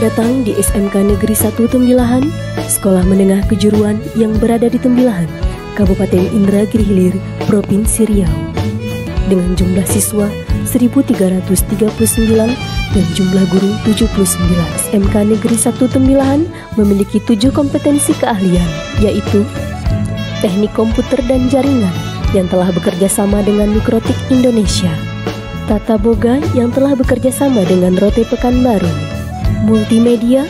Datang di SMK Negeri 1 Tembilahan, sekolah menengah kejuruan yang berada di Tembilahan, Kabupaten Indragiri Hilir, Provinsi Riau. Dengan jumlah siswa 1.339 dan jumlah guru 79, SMK Negeri 1 Tembilahan memiliki 7 kompetensi keahlian, yaitu Teknik Komputer dan Jaringan yang telah bekerja sama dengan Mikrotik Indonesia, Tata Boga yang telah bekerja sama dengan Rote Pekanbaru, Multimedia,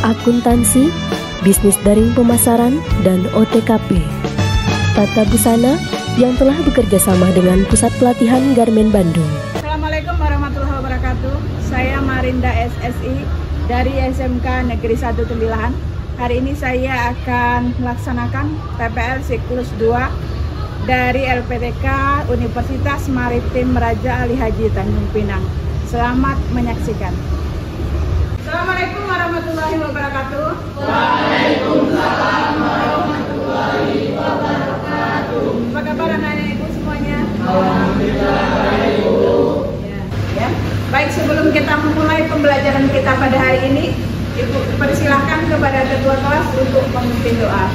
Akuntansi, Bisnis Daring Pemasaran, dan OTKP. Tata Busana yang telah bekerja sama dengan Pusat Pelatihan Garmen Bandung. Assalamualaikum warahmatullahi wabarakatuh. Saya Marinda SSI dari SMK Negeri 1 Tembilahan. Hari ini saya akan melaksanakan PPL siklus 2 dari LPTK Universitas Maritim Raja Ali Haji Tanjung Pinang. Selamat menyaksikan. Assalamualaikum warahmatullahi wabarakatuh. Waalaikumsalam warahmatullahi wabarakatuh. Apa kabar anak-anak ibu semuanya? Alhamdulillah baik, Bu. Ya. Baik, sebelum kita memulai pembelajaran kita pada hari ini, Ibu persilahkan kepada ketua kelas untuk memimpin doa.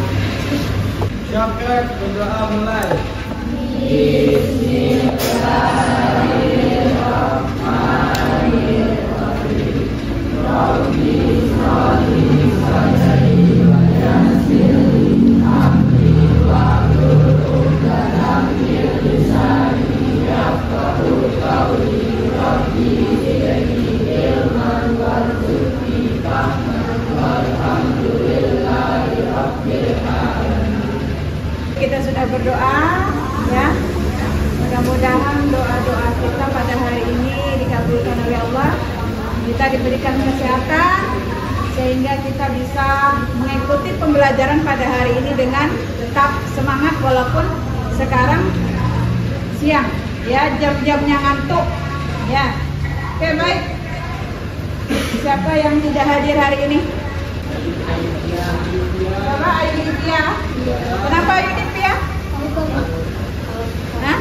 Syakat berdoa mulai. Kita sudah berdoa, ya. Mudah-mudahan doa-doa kita pada hari ini dikabulkan oleh Allah. Kita diberikan kesehatan sehingga kita bisa mengikuti pembelajaran pada hari ini dengan tetap semangat walaupun sekarang siang, ya, jam-jamnya ngantuk, ya. Oke, baik. Siapa yang tidak hadir hari ini? Siapa? Ayu Nipia. Kenapa Ayu Nipia? Hah?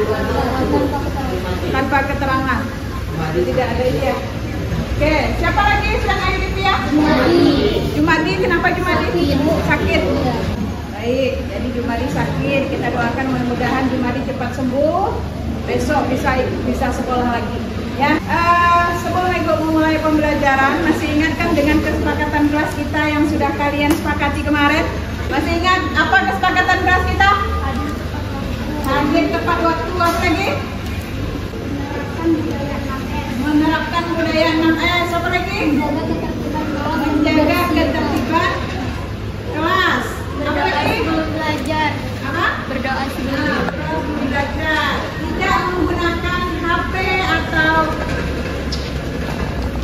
Tanpa keterangan. Tidak ada dia. Oke, siapa lagi selain Ayu Nipia? Jumadi. Kenapa Jumadi? Sakit. Baik, jadi Jumadi sakit. Kita doakan mudah-mudahan Jumadi cepat sembuh. Besok bisa sekolah lagi. Ya, sebelum Ibu memulai pembelajaran, masih ingat kan dengan kesepakatan kelas kita yang sudah kalian sepakati kemarin? Masih ingat apa kesepakatan kelas kita? Hadir tepat waktu, apa lagi? Menerapkan budaya 6S, apa lagi? Menjaga ketertiban kelas. Apa lagi? Belajar. Apa? Berdoa sebelum belajar. Tidak menggunakan HP atau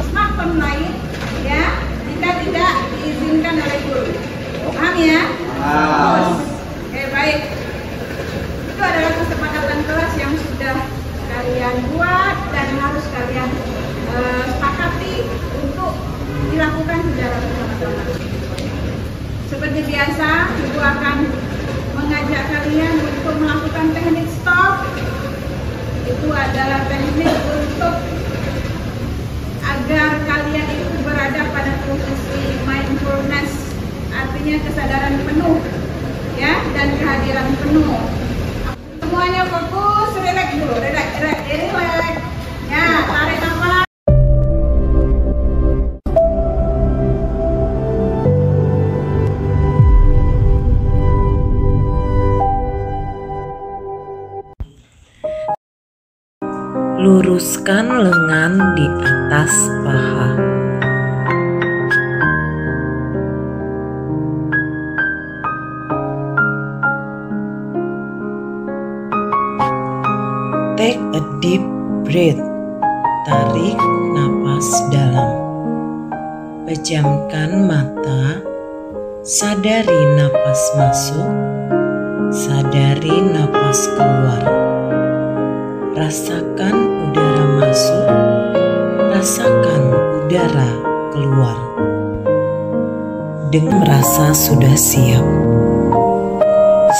smartphone lain, ya, jika tidak diizinkan oleh guru. Paham ya? Oke, baik. Itu adalah kesepakatan kelas yang sudah kalian buat dan harus kalian sepakati untuk dilakukan secara bersama-sama. Seperti biasa, Ibu akan mengajak kalian untuk melakukan teknik stop. Itu adalah teknik untuk agar kalian itu berada pada posisi mindfulness, artinya kesadaran penuh, ya, dan kehadiran penuh. Semuanya fokus, relax dulu, relax. Ya, tarik nafas. Luruskan lengan di atas paha. Take a deep breath. Tarik napas dalam. Pejamkan mata. Sadari napas masuk. Sadari napas keluar. Rasakan udara masuk. Rasakan udara keluar. Dengan merasa sudah siap,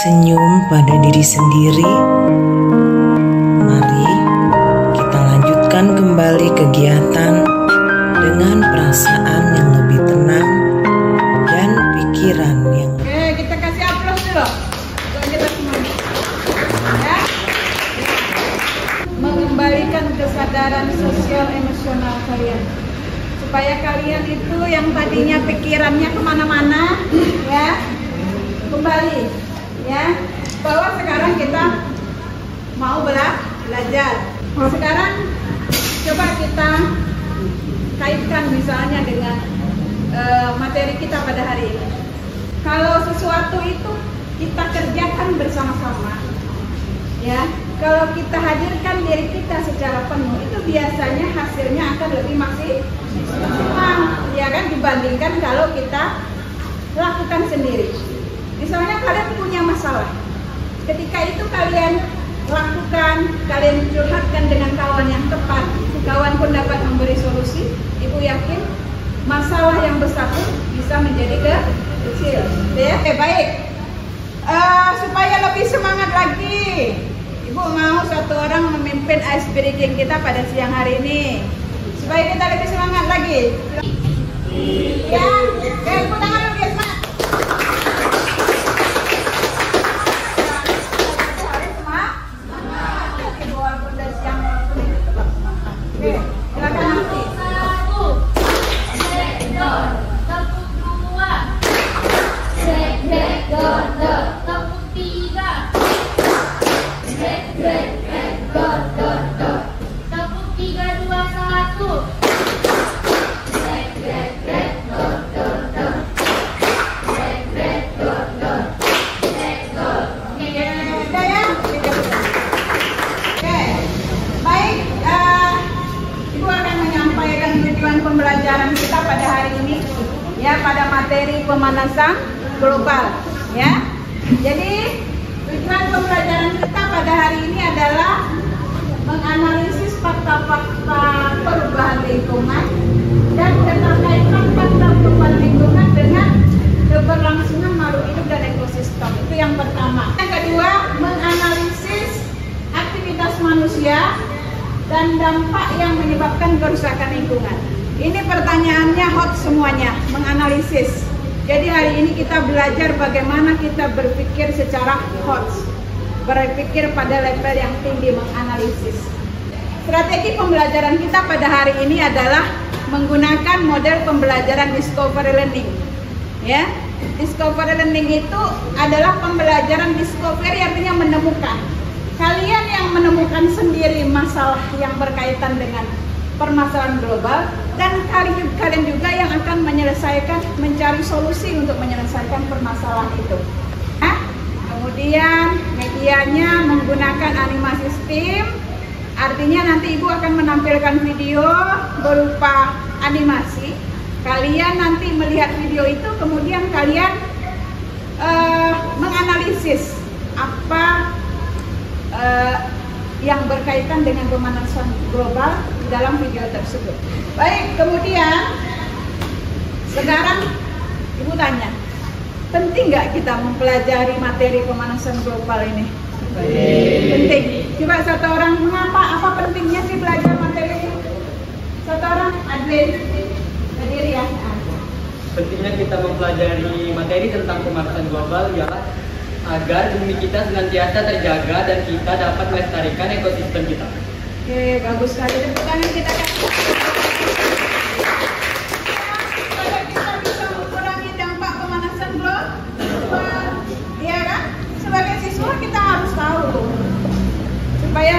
senyum pada diri sendiri. Mari kita lanjutkan kembali kegiatan dengan perasaan yang lebih tenang dan pikiran yang... Oke, kita kasih aplaus dulu untuk kita semuanya. Ya. Mengembalikan kesadaran sosial emosional kalian, supaya kalian itu yang tadinya pikirannya kemana-mana, ya, kembali, ya, bahwa sekarang kita mau belajar. Sekarang coba kita kaitkan misalnya dengan materi kita pada hari ini. Kalau sesuatu itu kita kerjakan bersama-sama, ya, kalau kita hadirkan diri kita secara penuh, itu biasanya hasilnya akan lebih maksimal, ya kan, dibandingkan kalau kita lakukan sendiri. Misalnya kalian punya masalah, ketika itu kalian lakukan, kalian curhatkan dengan kawan yang tepat, kawan pun dapat memberi solusi. Ibu yakin masalah yang besar pun bisa menjadi kecil. Ya, baik. Supaya lebih semangat lagi, Ibu mau satu orang memimpin ice breaking kita pada siang hari ini, supaya kita lebih semangat lagi. Ya, tepuk tangan dulu ya, semangat. Pembelajaran kita pada hari ini, ya, pada materi pemanasan global, ya. Jadi tujuan pembelajaran kita pada hari ini adalah menganalisis fakta-fakta perubahan lingkungan dan keterkaitan fakta perubahan lingkungan dengan keberlangsungan makhluk hidup dan ekosistem. Itu yang pertama. Yang kedua, menganalisis aktivitas manusia dan dampak yang menyebabkan kerusakan lingkungan. Ini pertanyaannya hot semuanya, menganalisis. Jadi hari ini kita belajar bagaimana kita berpikir secara hot, berpikir pada level yang tinggi, menganalisis. Strategi pembelajaran kita pada hari ini adalah menggunakan model pembelajaran discovery learning. Ya, discovery learning itu adalah pembelajaran discovery, artinya menemukan. Kalian yang menemukan sendiri masalah yang berkaitan dengan permasalahan global, dan kalian juga yang akan mencari solusi untuk menyelesaikan permasalahan itu. Kemudian medianya menggunakan animasi STEAM, artinya nanti Ibu akan menampilkan video berupa animasi. Kalian nanti melihat video itu, kemudian kalian menganalisis apa yang berkaitan dengan pemanasan global dalam video tersebut. Baik, kemudian sekarang Ibu tanya, penting nggak kita mempelajari materi pemanasan global ini? Penting. Coba satu orang, mengapa, apa pentingnya sih belajar materi ini? Satu orang, Adlin, berdiri ya. Pentingnya kita mempelajari materi tentang pemanasan global ialah agar bumi kita senantiasa terjaga dan kita dapat melestarikan ekosistem kita. Oke, bagus sekali. Tepuk tangan kita kan. Supaya kita bisa mengurangi dampak pemanasan global, ya kan? Sebagai siswa kita harus tahu supaya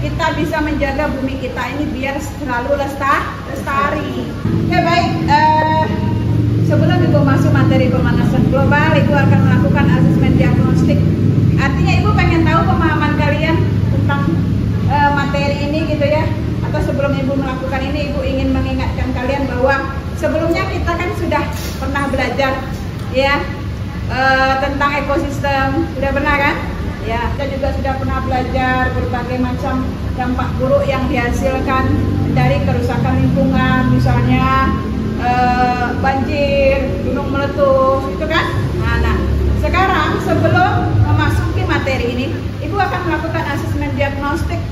kita bisa menjaga bumi kita ini biar selalu lestari. Oke, baik. Sebelum Ibu masuk materi pemanasan global, Ibu akan melakukan asesmen diagnostik. Artinya Ibu pengen tahu pemahaman kalian tentang materi ini gitu ya, atau sebelum Ibu melakukan ini, Ibu ingin mengingatkan kalian bahwa sebelumnya kita kan sudah pernah belajar ya tentang ekosistem, sudah pernah kan? Ya, kita juga sudah pernah belajar berbagai macam dampak buruk yang dihasilkan dari kerusakan lingkungan, misalnya banjir, gunung meletus, itu kan? Nah, sekarang sebelum memasuki materi ini, Ibu akan melakukan asesmen diagnostik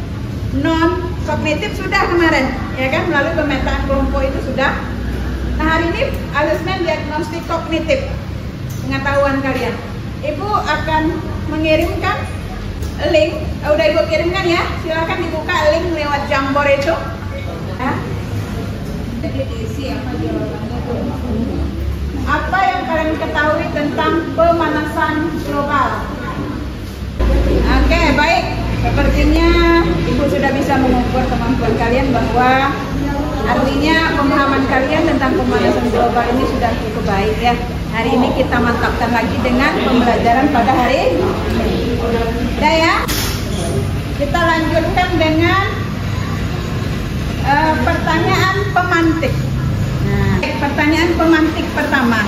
non kognitif sudah kemarin, ya kan? Melalui pemetaan kelompok itu sudah. Nah, hari ini asesmen diagnostik kognitif pengetahuan kalian. Ibu akan mengirimkan link, udah Ibu kirimkan ya, silahkan dibuka link lewat Jamboard itu ya. Jadi diisi apa jawabannya itu. Apa yang kalian ketahui tentang pemanasan global? Oke, baik. Sepertinya Ibu sudah bisa mengukur kemampuan kalian bahwa artinya pemahaman kalian tentang pemanasan global ini sudah cukup baik ya. Hari ini kita mantapkan lagi dengan pembelajaran pada hari ini. Udah ya? Kita lanjutkan dengan pertanyaan pemantik. Nah, pertanyaan pemantik pertama.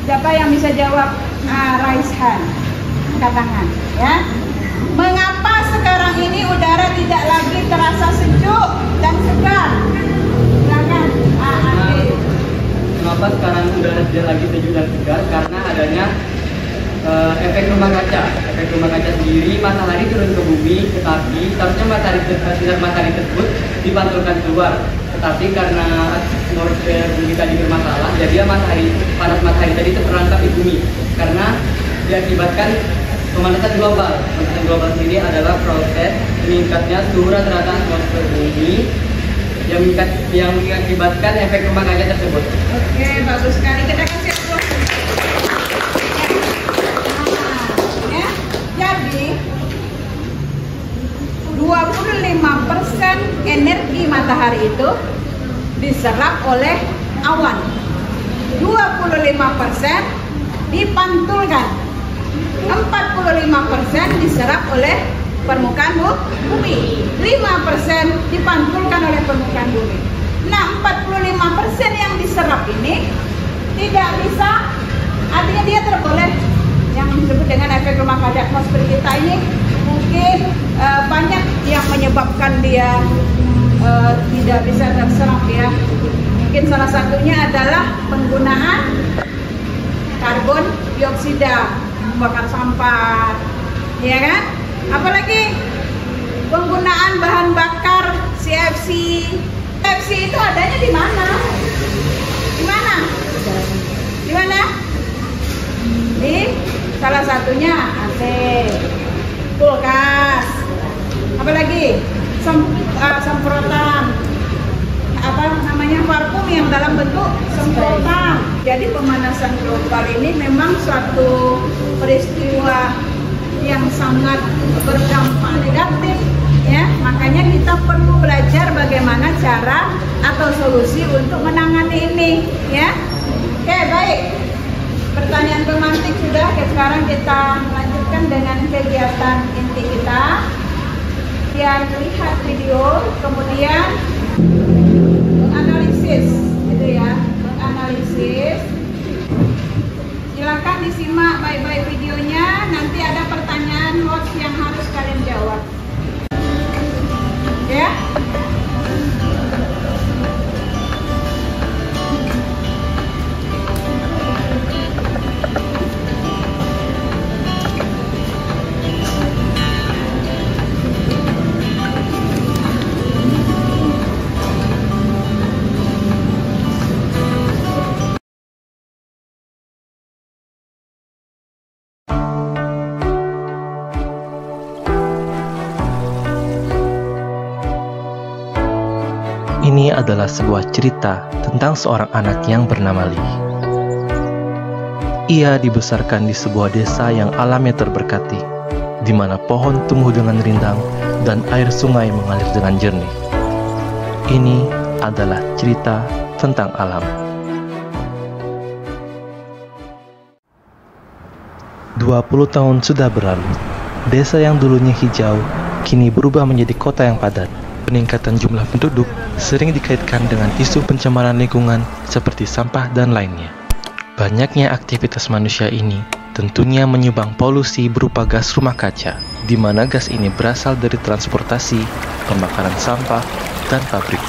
Siapa yang bisa jawab? Raise hand, angkat tangan ya. Mengapa sekarang ini udara tidak lagi terasa sejuk dan segar? Silakan. Mengapa sekarang udara tidak lagi sejuk dan segar? Karena adanya efek rumah kaca. Efek rumah kaca sendiri, matahari turun ke bumi, tetapi seharusnya sinar matahari tersebut dipantulkan keluar. Tetapi karena atmosfer bumi tadi bermasalah, jadi panas matahari tadi terperangkap di bumi. Karena diakibatkan pemanasan global. Pemanasan global sendiri adalah proses meningkatnya suhu rata-rata atmosfer bumi yang mengakibatkan efek rumah kaca tersebut. Oke, bagus sekali. Kita kasih aplaus. Ya, jadi 25% energi matahari itu diserap oleh awan. 25% dipantulkan. 45% diserap oleh permukaan bumi, 5% dipantulkan oleh permukaan bumi. Nah, 45% yang diserap ini tidak bisa, artinya dia terboleh yang disebut dengan efek rumah kaca atmosfer kita ini mungkin banyak yang menyebabkan dia tidak bisa terserap ya. Mungkin salah satunya adalah penggunaan karbon dioksida, membakar sampah, ya kan? Apalagi penggunaan bahan bakar CFC. CFC itu adanya di mana? Di mana? Di mana? Di salah satunya AC, kulkas. Apalagi semprotan parfum yang dalam bentuk semprotan. Jadi pemanasan global ini memang suatu peristiwa yang sangat berdampak negatif ya. Makanya kita perlu belajar bagaimana cara atau solusi untuk menangani ini ya. Oke, baik. Pertanyaan pemantik sudah. Sekarang kita lanjutkan dengan kegiatan inti kita. Lihat video, kemudian menganalisis gitu ya, menganalisis. Silakan disimak baik-baik videonya. Nanti ada pertanyaan host yang harus kalian jawab ya. Ini adalah sebuah cerita tentang seorang anak yang bernama Lee. Ia dibesarkan di sebuah desa yang alamnya terberkati, di mana pohon tumbuh dengan rindang dan air sungai mengalir dengan jernih. Ini adalah cerita tentang alam. 20 tahun sudah berlalu. Desa yang dulunya hijau kini berubah menjadi kota yang padat. Peningkatan jumlah penduduk sering dikaitkan dengan isu pencemaran lingkungan seperti sampah dan lainnya. Banyaknya aktivitas manusia ini tentunya menyumbang polusi berupa gas rumah kaca, di mana gas ini berasal dari transportasi, pembakaran sampah, dan pabrik.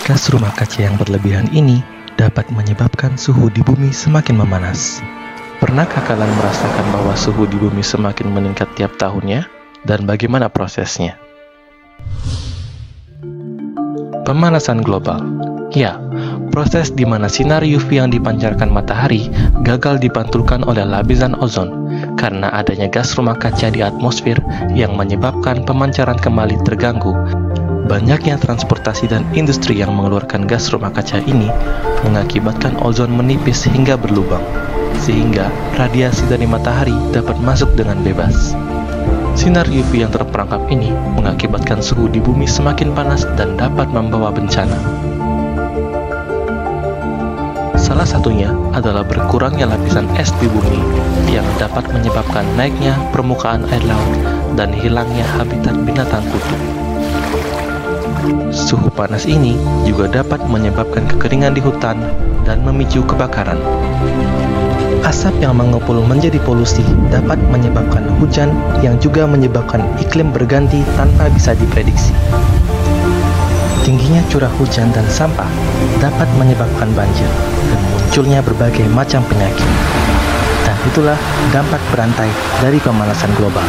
Gas rumah kaca yang berlebihan ini dapat menyebabkan suhu di bumi semakin memanas. Pernahkah kalian merasakan bahwa suhu di bumi semakin meningkat tiap tahunnya? Dan bagaimana prosesnya? Pemanasan global. Ya, proses di mana sinar UV yang dipancarkan matahari gagal dipantulkan oleh lapisan ozon karena adanya gas rumah kaca di atmosfer yang menyebabkan pemancaran kembali terganggu. Banyaknya transportasi dan industri yang mengeluarkan gas rumah kaca ini mengakibatkan ozon menipis hingga berlubang, sehingga radiasi dari matahari dapat masuk dengan bebas. Sinar UV yang terperangkap ini mengakibatkan suhu di bumi semakin panas dan dapat membawa bencana. Salah satunya adalah berkurangnya lapisan es di bumi yang dapat menyebabkan naiknya permukaan air laut dan hilangnya habitat binatang kutub. Suhu panas ini juga dapat menyebabkan kekeringan di hutan dan memicu kebakaran. Asap yang mengepul menjadi polusi dapat menyebabkan hujan yang juga menyebabkan iklim berganti tanpa bisa diprediksi. Tingginya curah hujan dan sampah dapat menyebabkan banjir dan munculnya berbagai macam penyakit. Dan itulah dampak berantai dari pemanasan global.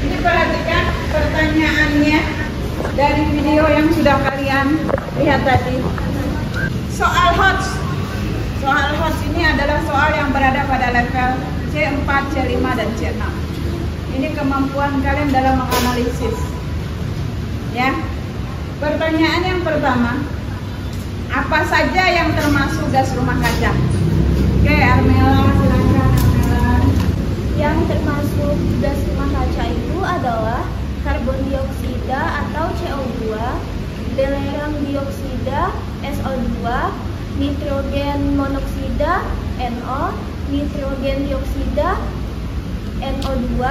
Ini perhatikan pertanyaannya dari video yang sudah kalian lihat tadi. Soal HOTS. Soal HOTS ini adalah soal yang berada pada level C4, C5, dan C6. Ini kemampuan kalian dalam menganalisis. Ya. Pertanyaan yang pertama, apa saja yang termasuk gas rumah kaca? Oke, Armela, silakan Armela. Yang termasuk gas rumah kaca itu adalah karbon dioksida atau CO2, belerang dioksida SO2, nitrogen monoksida NO, nitrogen dioksida NO2,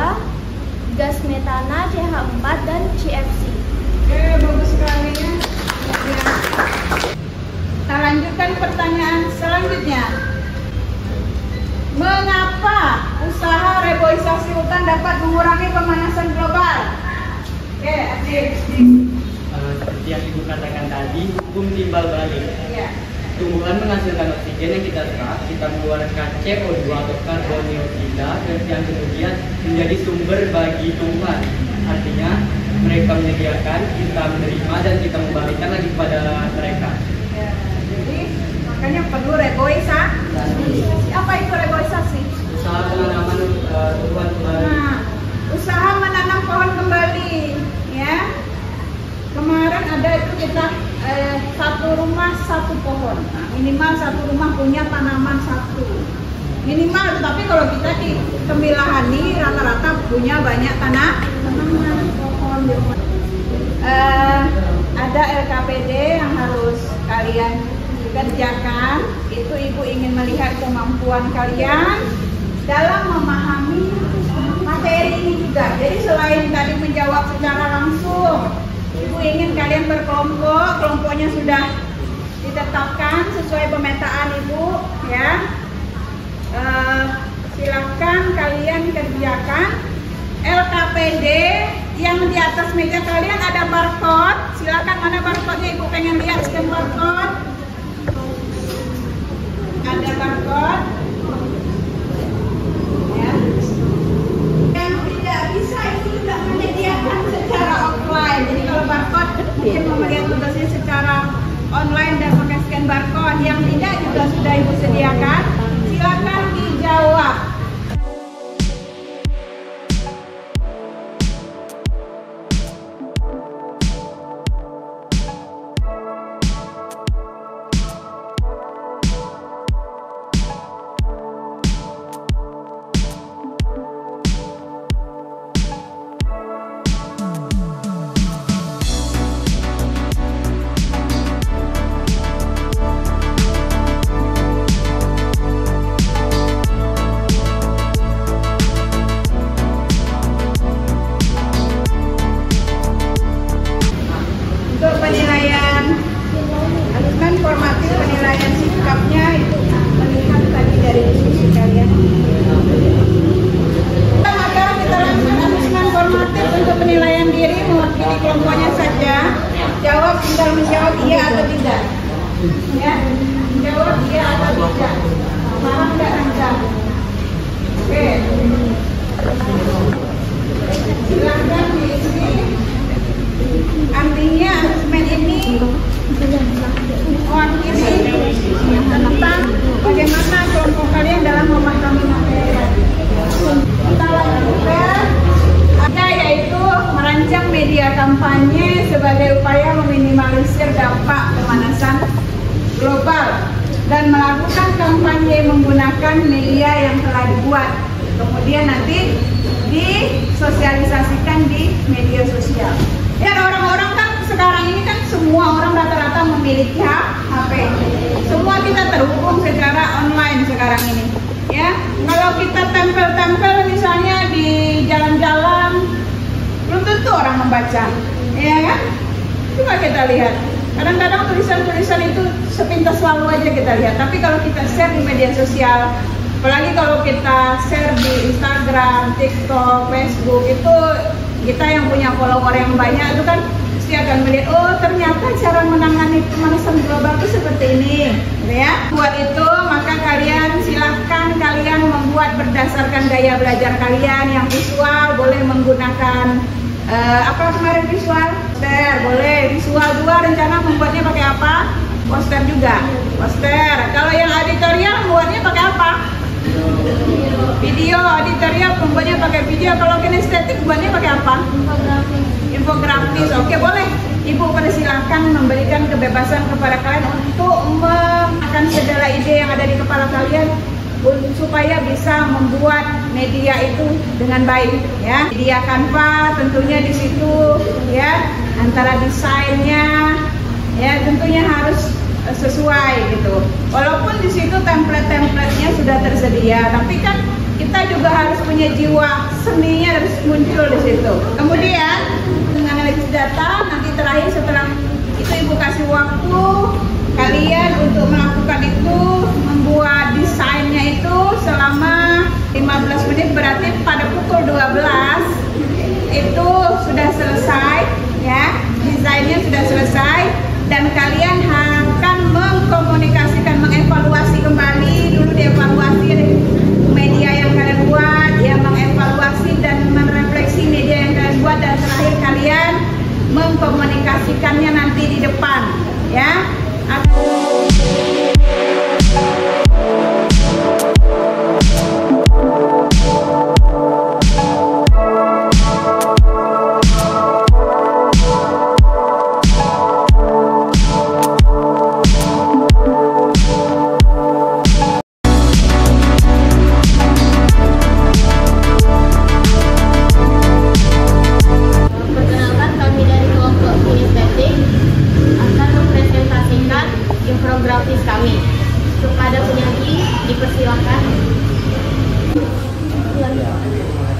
gas metana CH4, dan CFC. Oke, bagus sekali ya. Kita lanjutkan pertanyaan selanjutnya. Mengapa usaha reboisasi hutan dapat mengurangi pemanasan global? Oke, Adik. Seperti yang Ibu katakan tadi, hukum timbal balik. Iya. Tumbuhan menghasilkan oksigen yang kita serap, kita mengeluarkan CO2 atau karbon dioksida yang kemudian menjadi sumber bagi tumbuhan. Artinya mereka menyediakan, kita menerima, dan kita membalikkan lagi kepada mereka. Ya, jadi makanya perlu reboisasi. Apa itu reboisasi? Usaha penanaman tumbuhan kembali. Nah, usaha menanam pohon kembali, ya. Kemarin ada itu kita satu rumah satu pohon. Nah, minimal satu rumah punya tanaman satu. Minimal, tapi kalau kita di Tembilahani rata-rata punya banyak tanaman pohon di rumah. Ada LKPD yang harus kalian kerjakan. Itu Ibu ingin melihat kemampuan kalian dalam memahami materi ini juga. Jadi selain tadi menjawab secara langsung, Ibu ingin kalian berkelompok. Kelompoknya sudah ditetapkan sesuai pemetaan Ibu, ya. Silakan kalian kerjakan LKPD yang di atas meja kalian ada barcode. Silakan, mana barcode-nya? Ibu pengen lihat scan barcode. Ada barcode. Ya. Yang tidak bisa itu tidak menyediakan secara offline. Jadi kalau barcode mungkin memberikan tugasnya secara online dan pakai scan barcode. Yang tidak juga sudah Ibu sediakan. Silakan dijawab. memasukkan media yang telah dibuat, kemudian nanti disosialisasikan di media sosial. Ya, orang-orang kan sekarang ini kan semua orang rata-rata memiliki HP. Semua kita terhubung secara online sekarang ini. Ya, kalau kita tempel-tempel misalnya di jalan-jalan, belum tentu orang membaca, ya kan? Coba kita lihat. Kadang-kadang tulisan-tulisan itu sepintas lalu aja kita lihat. Tapi kalau kita share di media sosial, apalagi kalau kita share di Instagram, TikTok, Facebook, itu kita yang punya follower yang banyak itu kan pasti akan melihat, oh ternyata cara menangani pemanasan global itu seperti ini, ya. Buat itu maka silahkan kalian membuat berdasarkan gaya belajar kalian yang visual, boleh menggunakan apa kemarin visual? Poster, boleh. Visual 2 rencana membuatnya pakai apa? Poster juga. Poster. Kalau yang editorial membuatnya pakai apa? Video. Editorial membuatnya pakai video. Kalau kinestetik buatnya pakai apa? Infografis. Oke, boleh. Ibu persilahkan memberikan kebebasan kepada kalian untuk memakan segala ide yang ada di kepala kalian supaya bisa membuat media itu dengan baik, ya. Media Canva tentunya di situ, ya, antara desainnya, ya, tentunya harus sesuai gitu. Walaupun di situ template-templatenya sudah tersedia, tapi kan kita juga harus punya jiwa seninya harus muncul di situ. Kemudian dengan analisis data, nanti terakhir setelah itu ibu kasih waktu kalian untuk melakukan itu, membuat desainnya itu selama 15 menit, berarti pada pukul 12 itu sudah selesai, ya, desainnya sudah selesai, dan kalian akan mengkomunikasikan, mengevaluasi kembali, dulu dievaluasi media yang kalian buat, ya, mengevaluasi dan merefleksi media yang kalian buat, dan terakhir kalian mengkomunikasikannya nanti di depan, ya.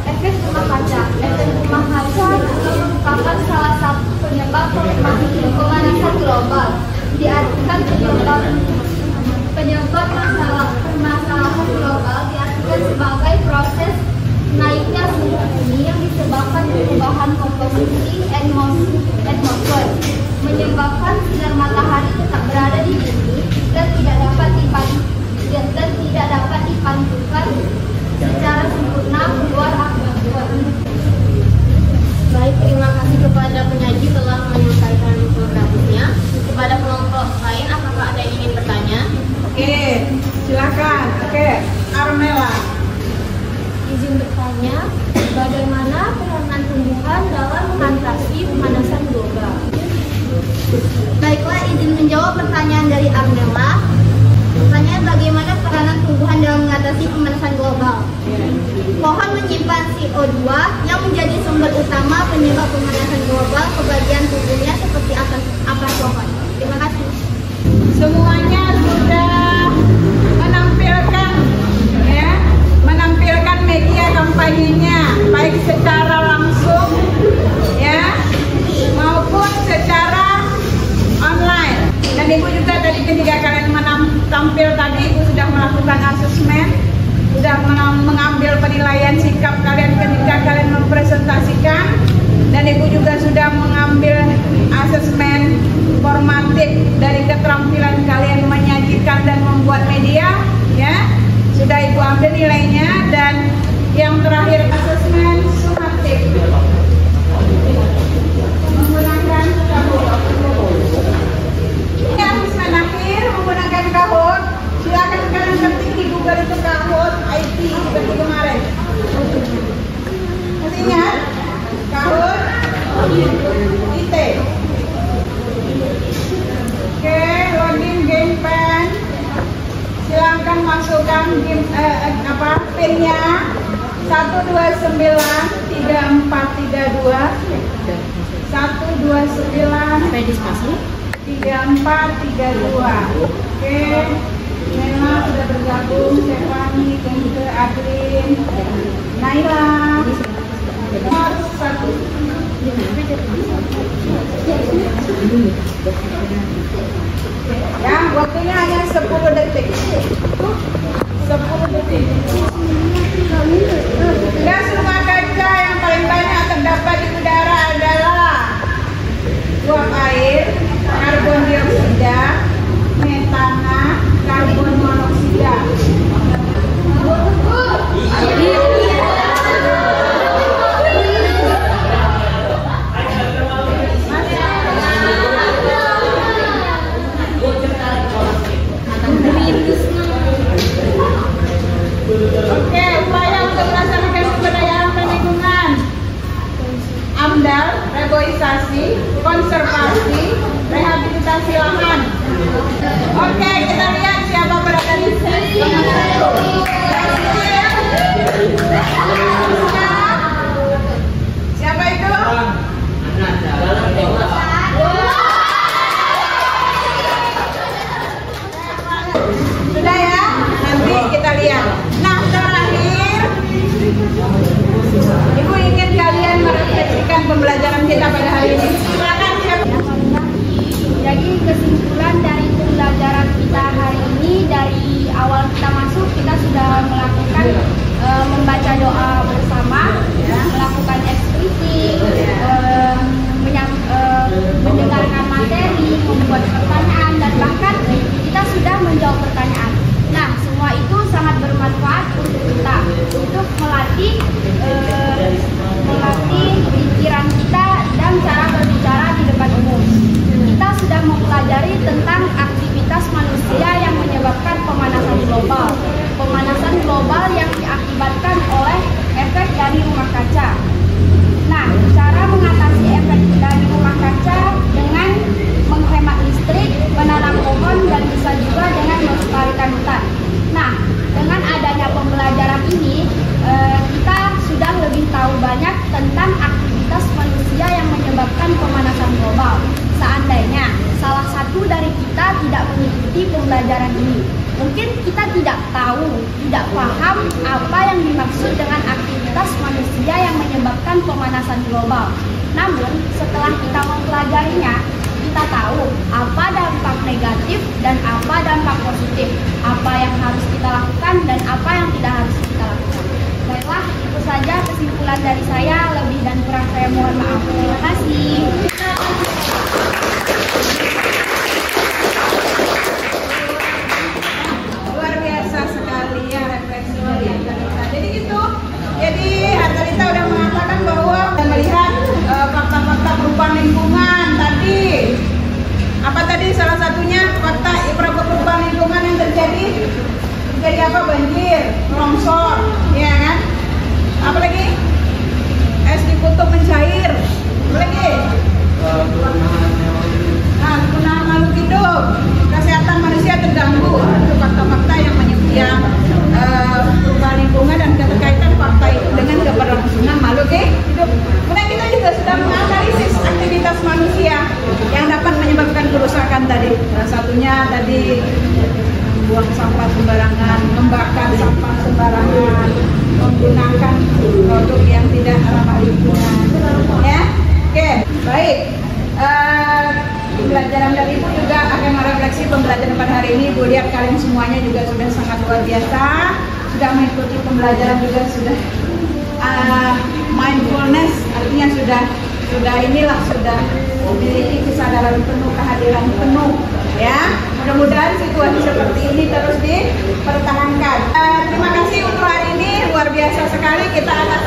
Efek rumah kaca. Efek rumah kaca merupakan salah satu penyebab pemanasan global. Diartikan penyebab permasalahan global diartikan sebagai proses naiknya suhu bumi yang disebabkan perubahan komposisi atmosfer, menyebabkan sinar matahari tetap berada di bumi dan tidak dapat dipantulkan secara sempurna keluar atmosfer. Baik, terima kasih kepada penyaji telah menyampaikan infografisnya. Kepada kelompok lain, apakah ada yang ingin bertanya? Oke, silakan. Oke, Armela. Izin bertanya, bagaimana peranan tumbuhan dalam mengatasi pemanasan global? Baiklah, izin menjawab pertanyaan dari Armela. Pertanyaan, bagaimana peranan tumbuhan dalam mengatasi pemanasan global? Pohon menyimpan CO2 yang menjadi sumber utama penyebab pemanasan global ke bagian tubuhnya seperti akar pohon. Terima kasih. Semuanya sudah menampilkan media kampanyenya, baik secara langsung, ya, maupun secara online. Dan ibu juga tadi ketika kalian tampil tadi, ibu sudah melakukan asesmen Workingnya 1293432 1293432. Oke, Nela sudah bergabung, Stefani, Kente, Adrin, Naila. Nomor 1. Ya, waktunya hanya 10 detik. 10 detik. Gas rumah kaca yang paling banyak terdapat di udara adalah uap air, karbon dioksida, metana, karbon monoksida. Oke, upaya untuk melaksanakan pemberdayaan lingkungan. AMDAL, reboisasi, konservasi, rehabilitasi lahan. Oke, kita lihat siapa berada di sini. Siapa itu? Sudah ya? Nanti kita lihat. Nah, terakhir, Ibu ingin kalian merefleksikan pembelajaran kita pada hari ini. Silakan siapa? Jadi kesimpulan dari pembelajaran kita hari ini, dari awal kita masuk kita sudah melakukan membaca doa bersama, melakukan ekspresi, mendengarkan materi, membuat pertanyaan, dan bahkan kita sudah menjawab pertanyaan. Nah, semua itu sangat bermanfaat untuk kita, untuk melatih pikiran kita dan cara berbicara di depan umum. Kita sudah mempelajari tentang aktivitas manusia yang menyebabkan pemanasan global. Pemanasan global yang diakibatkan oleh efek dari rumah kaca. Nah, cara mengatasi efek dari rumah kaca dengan menghemat listrik, menanam pohon, dan bisa juga dengan melestarikan hutan. Nah, dengan adanya pembelajaran ini, kita sudah lebih tahu banyak tentang aktivitas manusia yang menyebabkan pemanasan global. Seandainya salah satu dari kita tidak mengikuti pembelajaran ini, mungkin kita tidak tahu, tidak paham apa yang dimaksud dengan aktivitas manusia yang menyebabkan pemanasan global. Namun, setelah kita mempelajarinya, kita tahu apa dampak negatif dan apa dampak positif, apa yang harus kita lakukan dan apa yang tidak harus kita lakukan. Baiklah, itu saja kesimpulan dari saya. Lebih dan kurang saya mohon maaf. Terima kasih. Luar biasa sekali ya refleksi dari Artalita. Jadi gitu. Jadi Artalita udah mengatakan bahwa kita melihat fakta-fakta perubahan lingkungan tadi. Apa tadi salah satunya fakta perubahan lingkungan yang terjadi? Jadi apa? Banjir, longsor, ya kan? Apa lagi? Es di kutub mencair. Apa lagi? Kepunahan makhluk hidup, kesehatan manusia terganggu. Itu fakta-fakta yang perubahan lingkungan dan keterkaitan fakta itu dengan keberlangsungan makhluk hidup. Kemudian kita juga sudah menganalisis aktivitas manusia yang dapat menyebabkan kerusakan tadi. Salah satunya tadi buang sampah sembarangan, membakar sampah sembarangan, menggunakan produk yang tidak ramah lingkungan. Ya, oke, baik. Pembelajaran dari Ibu juga akan merefleksi pembelajaran pada hari ini. Ibu lihat kalian semuanya juga sudah sangat luar biasa, sudah mengikuti pembelajaran juga sudah mindfulness, artinya sudah memiliki kesadaran penuh, kehadiran penuh, ya. Mudah-mudahan situasi seperti ini terus dipertahankan. Terima kasih untuk hari ini, luar biasa sekali. Kita akan